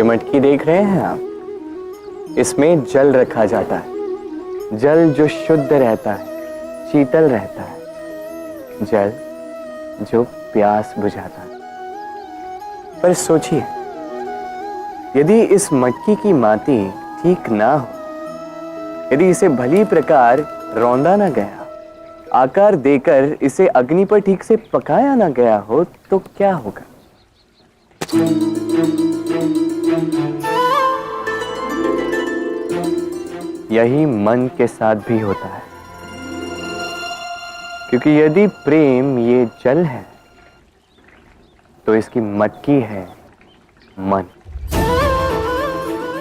ये मटकी देख रहे हैं आप, इसमें जल रखा जाता है। जल जो शुद्ध रहता है, शीतल रहता है, जल जो प्यास बुझाता है। पर सोचिए, यदि इस मटकी की माटी ठीक ना हो, यदि इसे भली प्रकार रौंदा ना गया, आकार देकर इसे अग्नि पर ठीक से पकाया ना गया हो, तो क्या होगा? यही मन के साथ भी होता है, क्योंकि यदि प्रेम ये जल है तो इसकी मटकी है मन।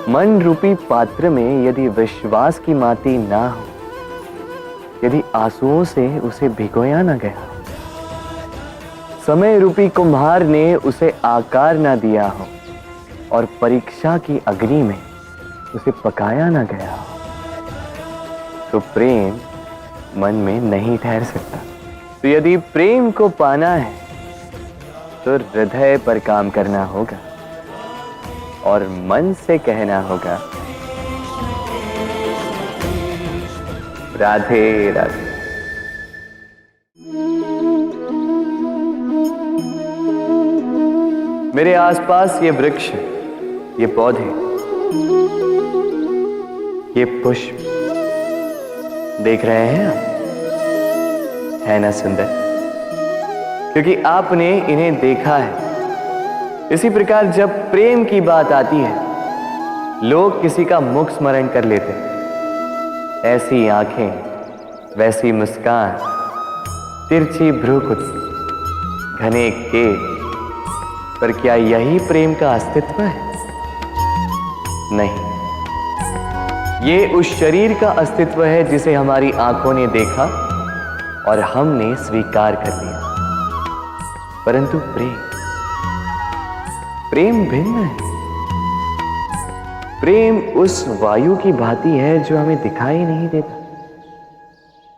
मन रूपी पात्र में यदि विश्वास की माटी ना हो, यदि आंसुओं से उसे भिगोया ना गया, समय रूपी कुम्हार ने उसे आकार ना दिया हो और परीक्षा की अग्नि में उसे पकाया ना गया हो, तो प्रेम मन में नहीं ठहर सकता। तो यदि प्रेम को पाना है तो हृदय पर काम करना होगा और मन से कहना होगा, राधे राधे। मेरे आसपास ये वृक्ष, ये पौधे, ये पुष्प देख रहे हैं आप, है ना सुंदर? क्योंकि आपने इन्हें देखा है। इसी प्रकार जब प्रेम की बात आती है, लोग किसी का मुख स्मरण कर लेते हैं। ऐसी आंखें, वैसी मुस्कान, तिरछी भ्रूकुटी, घने केश, पर क्या यही प्रेम का अस्तित्व है? नहीं, ये उस शरीर का अस्तित्व है जिसे हमारी आंखों ने देखा और हमने स्वीकार कर लिया। परंतु प्रेम भिन्न है। प्रेम उस वायु की भांति है जो हमें दिखाई नहीं देता,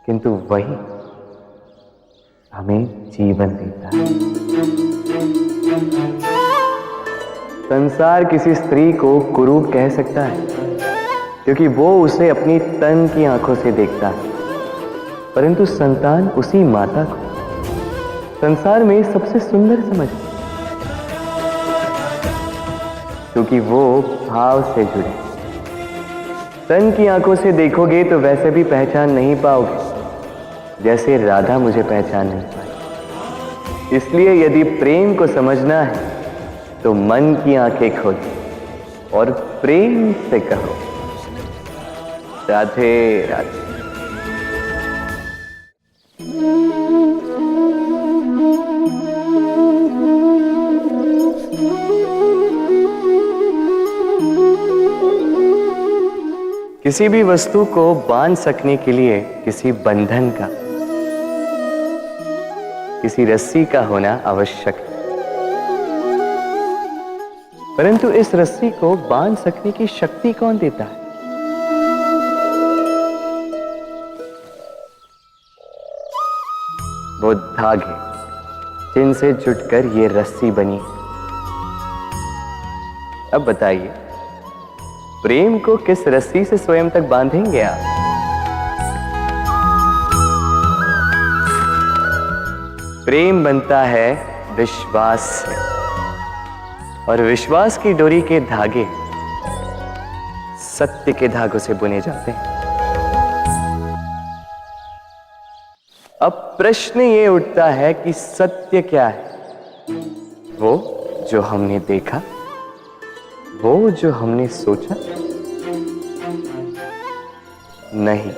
किंतु वही हमें जीवन देता है। संसार किसी स्त्री को कुरूप कह सकता है, क्योंकि वो उसे अपनी तन की आंखों से देखता है, परंतु संतान उसी माता को संसार में सबसे सुंदर समझती, क्योंकि वो भाव से जुड़े। तन की आंखों से देखोगे तो वैसे भी पहचान नहीं पाओगे जैसे राधा मुझे पहचान नहीं पाई। इसलिए यदि प्रेम को समझना है तो मन की आंखें खोलो और प्रेम से कहो, राधे राधे। किसी भी वस्तु को बांध सकने के लिए किसी बंधन का, किसी रस्सी का होना आवश्यक है, परंतु इस रस्सी को बांध सकने की शक्ति कौन देता है? वो धागे जिनसे जुटकर ये रस्सी बनी। अब बताइए, प्रेम को किस रस्सी से स्वयं तक बांधेंगे आप? प्रेम बनता है विश्वास से, और विश्वास की डोरी के धागे सत्य के धागों से बुने जाते हैं। अब प्रश्न ये उठता है कि सत्य क्या है? वो जो हमने देखा, वो जो हमने सोचा? नहीं,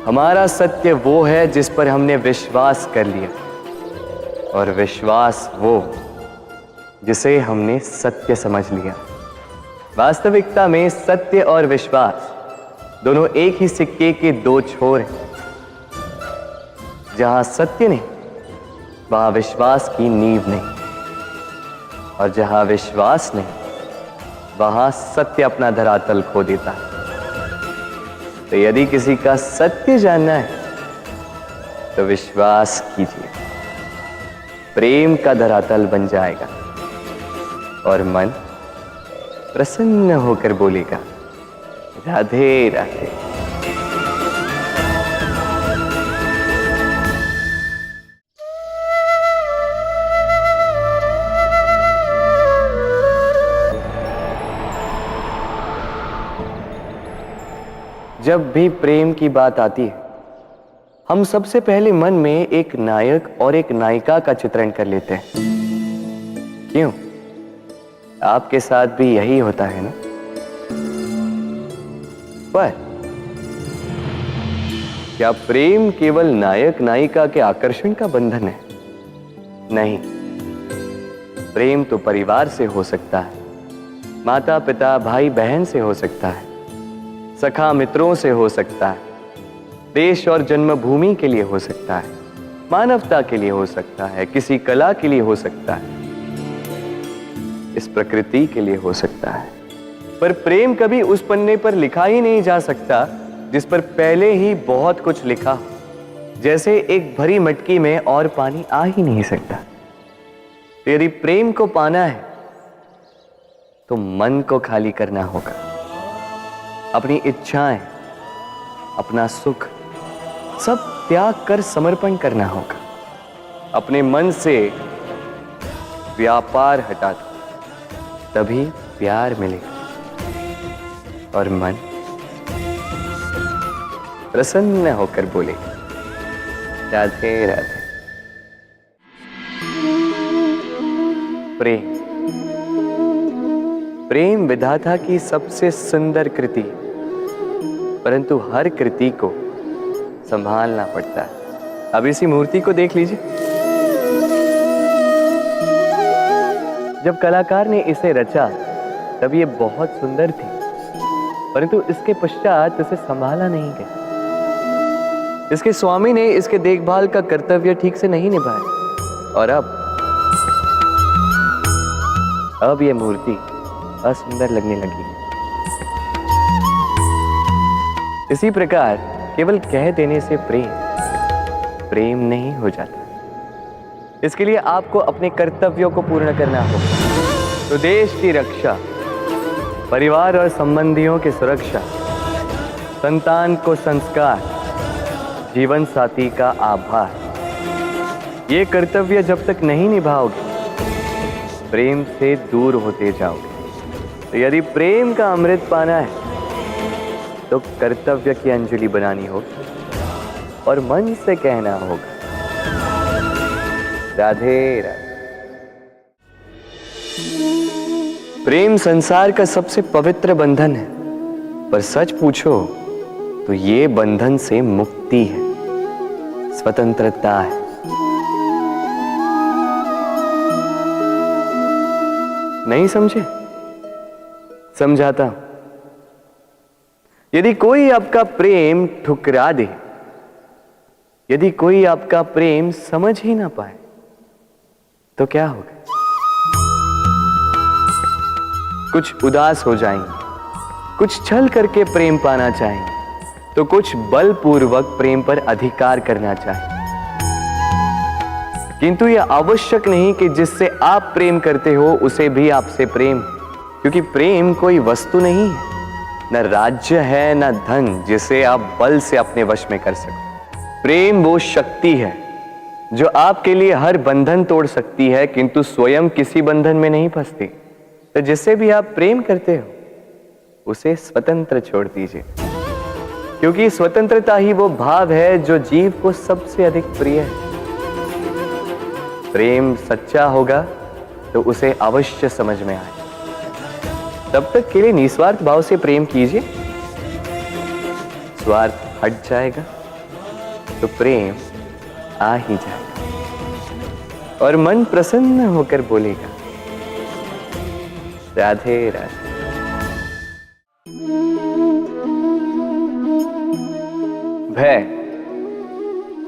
हमारा सत्य वो है जिस पर हमने विश्वास कर लिया, और विश्वास वो जिसे हमने सत्य समझ लिया। वास्तविकता में सत्य और विश्वास दोनों एक ही सिक्के के दो छोर हैं। जहां सत्य नहीं, वहां विश्वास की नींव नहीं, और जहां विश्वास नहीं, वहां सत्य अपना धरातल खो देता है। तो यदि किसी का सत्य जानना है तो विश्वास कीजिए, प्रेम का धरातल बन जाएगा और मन प्रसन्न होकर बोलेगा, राधे राधे। जब भी प्रेम की बात आती है, हम सबसे पहले मन में एक नायक और एक नायिका का चित्रण कर लेते हैं। क्यों? आपके साथ भी यही होता है ना? पर क्या प्रेम केवल नायक नायिका के आकर्षण का बंधन है? नहीं, प्रेम तो परिवार से हो सकता है, माता पिता भाई बहन से हो सकता है, सखा मित्रों से हो सकता है, देश और जन्मभूमि के लिए हो सकता है, मानवता के लिए हो सकता है, किसी कला के लिए हो सकता है, इस प्रकृति के लिए हो सकता है। पर प्रेम कभी उस पन्ने पर लिखा ही नहीं जा सकता जिस पर पहले ही बहुत कुछ लिखा हो। जैसे एक भरी मटकी में और पानी आ ही नहीं सकता। यदि प्रेम को पाना है तो मन को खाली करना होगा। अपनी इच्छाएं, अपना सुख सब त्याग कर समर्पण करना होगा। अपने मन से व्यापार हटा दो, तभी प्यार मिलेगा और मन प्रसन्न होकर बोलेगा, राधे राधे। प्रेम प्रेम विधाता की सबसे सुंदर कृति, परंतु हर कृति को संभालना पड़ता है। अब इसी मूर्ति को देख लीजिए। जब कलाकार ने इसे रचा तब ये बहुत सुंदर थी, परंतु इसके पश्चात इसे संभाला नहीं गया। इसके स्वामी ने इसके देखभाल का कर्तव्य ठीक से नहीं निभाया और अब ये मूर्ति असुंदर लगने लगी। इसी प्रकार केवल कह देने से प्रेम नहीं हो जाता। इसके लिए आपको अपने कर्तव्यों को पूर्ण करना होगा। तो देश की रक्षा, परिवार और संबंधियों की सुरक्षा, संतान को संस्कार, जीवन साथी का आभार, ये कर्तव्य जब तक नहीं निभाओगे प्रेम से दूर होते जाओगे। तो यदि प्रेम का अमृत पाना है तो कर्तव्य की अंजलि बनानी होगी और मन से कहना होगा, राधे राधे। प्रेम संसार का सबसे पवित्र बंधन है, पर सच पूछो तो ये बंधन से मुक्ति है, स्वतंत्रता है। नहीं समझे? समझाता हूं। यदि कोई आपका प्रेम ठुकरा दे, यदि कोई आपका प्रेम समझ ही ना पाए तो क्या होगा? कुछ उदास हो जाएंगे, कुछ छल करके प्रेम पाना चाहेंगे, तो कुछ बलपूर्वक प्रेम पर अधिकार करना चाहेंगे। किंतु यह आवश्यक नहीं कि जिससे आप प्रेम करते हो उसे भी आपसे प्रेम, क्योंकि प्रेम कोई वस्तु नहीं है, न राज्य है न धन जिसे आप बल से अपने वश में कर सको। प्रेम वो शक्ति है जो आपके लिए हर बंधन तोड़ सकती है, किंतु स्वयं किसी बंधन में नहीं फंसती। तो जिससे भी आप प्रेम करते हो उसे स्वतंत्र छोड़ दीजिए, क्योंकि स्वतंत्रता ही वो भाव है जो जीव को सबसे अधिक प्रिय है। प्रेम सच्चा होगा तो उसे अवश्य समझ में आए। तब तक के लिए निस्वार्थ भाव से प्रेम कीजिए। स्वार्थ हट जाएगा तो प्रेम आ ही जाएगा और मन प्रसन्न होकर बोलेगा, राधे राधे।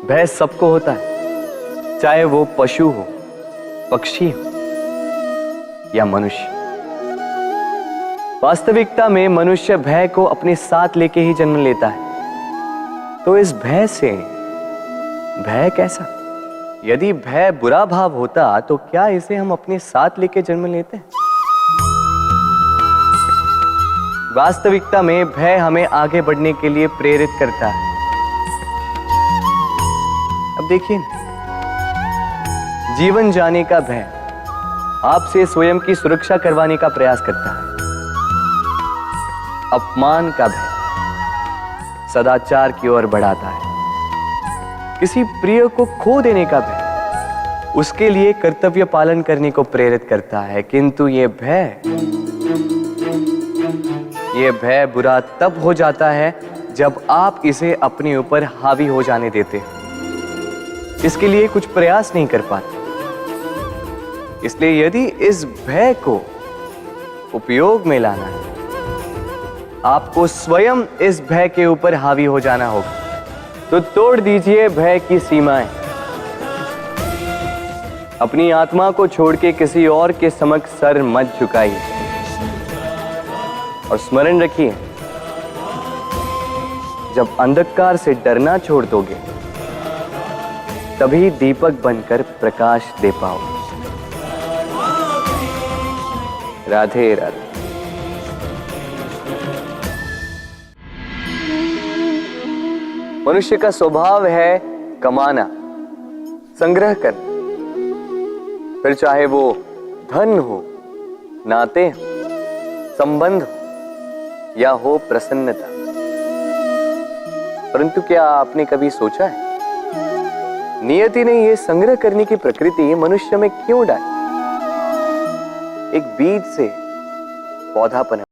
भय सबको होता है, चाहे वो पशु हो, पक्षी हो या मनुष्य। वास्तविकता में मनुष्य भय को अपने साथ लेके ही जन्म लेता है। तो इस भय से, भय कैसा? यदि भय बुरा भाव होता तो क्या इसे हम अपने साथ लेके जन्म लेते हैं? वास्तविकता में भय हमें आगे बढ़ने के लिए प्रेरित करता है। अब देखिए, जीवन जाने का भय आपसे स्वयं की सुरक्षा करवाने का प्रयास करता है। अपमान का भय सदाचार की ओर बढ़ाता है। किसी प्रिय को खो देने का भय उसके लिए कर्तव्य पालन करने को प्रेरित करता है। किंतु यह भय बुरा तब हो जाता है जब आप इसे अपने ऊपर हावी हो जाने देते हैं, इसके लिए कुछ प्रयास नहीं कर पाते। इसलिए यदि इस भय को उपयोग में लाना है, आपको स्वयं इस भय के ऊपर हावी हो जाना होगा। तो तोड़ दीजिए भय की सीमाएं। अपनी आत्मा को छोड़ के किसी और के समक्ष सर मत झुकाइए और स्मरण रखिए, जब अंधकार से डरना छोड़ दोगे तभी दीपक बनकर प्रकाश दे पाओगे। राधे राधे। मनुष्य का स्वभाव है कमाना, संग्रह करना, फिर चाहे वो धन हो, नाते हो, संबंध हो या हो प्रसन्नता। परंतु क्या आपने कभी सोचा है, नियति ने यह संग्रह करने की प्रकृति मनुष्य में क्यों डाली? एक बीज से पौधा पनप